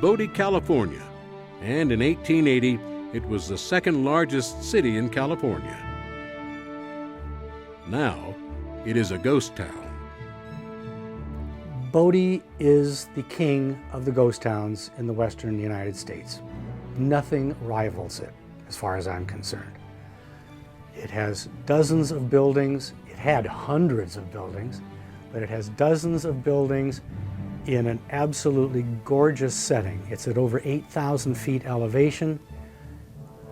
Bodie, California, and in 1880, it was the second largest city in California. Now, it is a ghost town. Bodie is the king of the ghost towns in the western United States. Nothing rivals it, as far as I'm concerned. It has dozens of buildings. It had hundreds of buildings, but it has dozens of buildings in an absolutely gorgeous setting. It's at over 8,000 feet elevation,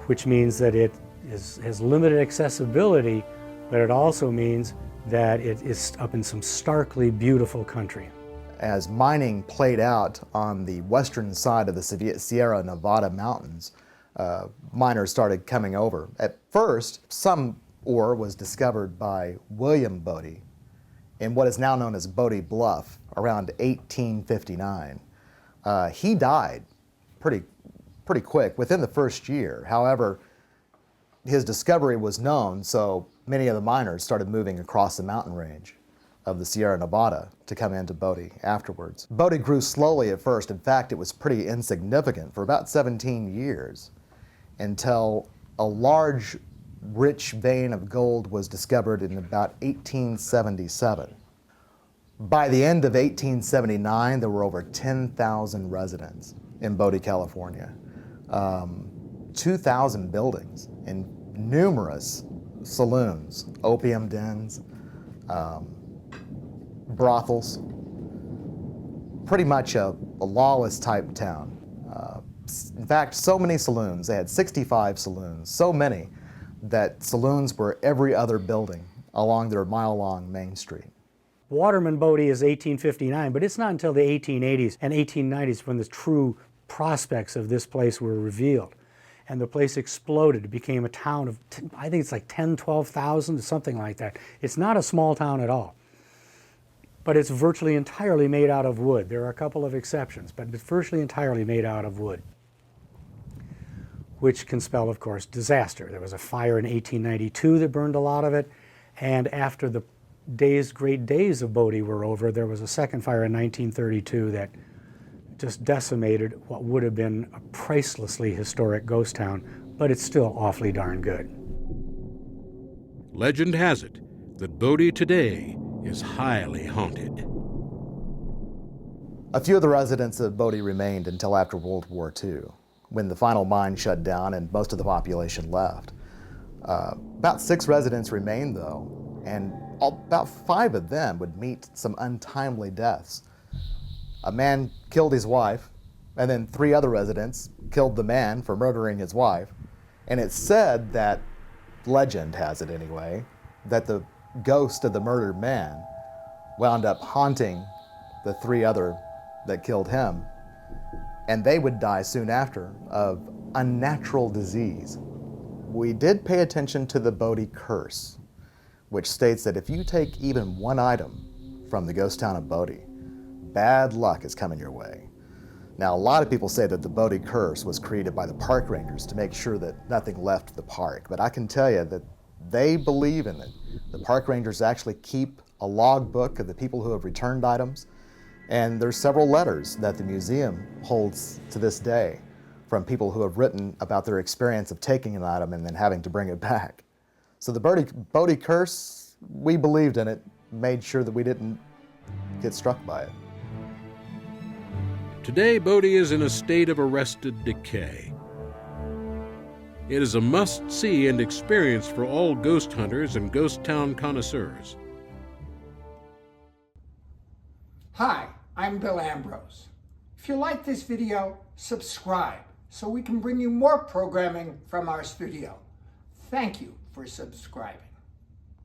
which means that it has limited accessibility, but it also means that it is up in some starkly beautiful country. As mining played out on the western side of the Sierra Nevada mountains, miners started coming over. At first, some ore was discovered by William Bodie in what is now known as Bodie Bluff around 1859. He died pretty quick, within the first year. However, his discovery was known, so many of the miners started moving across the mountain range of the Sierra Nevada to come into Bodie afterwards. Bodie grew slowly at first. In fact, it was pretty insignificant for about 17 years until a large, rich vein of gold was discovered in about 1877. By the end of 1879, there were over 10,000 residents in Bodie, California, 2,000 buildings, and numerous saloons, opium dens, brothels, pretty much a lawless type town. In fact, so many saloons, they had 65 saloons, so many that saloons were every other building along their mile-long main street. Waterman Bodie is 1859, but it's not until the 1880s and 1890s when the true prospects of this place were revealed. And the place exploded. It became a town of, I think it's like 10, 12,000, something like that. It's not a small town at all. But it's virtually entirely made out of wood. There are a couple of exceptions, but it's virtually entirely made out of wood, which can spell, of course, disaster. There was a fire in 1892 that burned a lot of it, and after the great days of Bodie were over, there was a second fire in 1932 that just decimated what would have been a pricelessly historic ghost town, but it's still awfully darn good. Legend has it that Bodie today is highly haunted. A few of the residents of Bodie remained until after World War II, when the final mine shut down and most of the population left. About 6 residents remained, though, and about 5 of them would meet some untimely deaths. A man killed his wife, and then 3 other residents killed the man for murdering his wife. And it's said that, legend has it anyway, that the ghost of the murdered man wound up haunting the 3 other that killed him, and they would die soon after of unnatural disease. We did pay attention to the Bodie curse, which states that if you take even one item from the ghost town of Bodie, bad luck is coming your way. Now, a lot of people say that the Bodie curse was created by the park rangers to make sure that nothing left the park, but I can tell you that they believe in it. The park rangers actually keep a log book of the people who have returned items, and there's several letters that the museum holds to this day from people who have written about their experience of taking an item and then having to bring it back. So the Bodie curse, we believed in it, made sure that we didn't get struck by it. Today, Bodie is in a state of arrested decay. It is a must-see and experience for all ghost hunters and ghost town connoisseurs. Hi, I'm Bill Ambrose. If you like this video, subscribe so we can bring you more programming from our studio. Thank you for subscribing.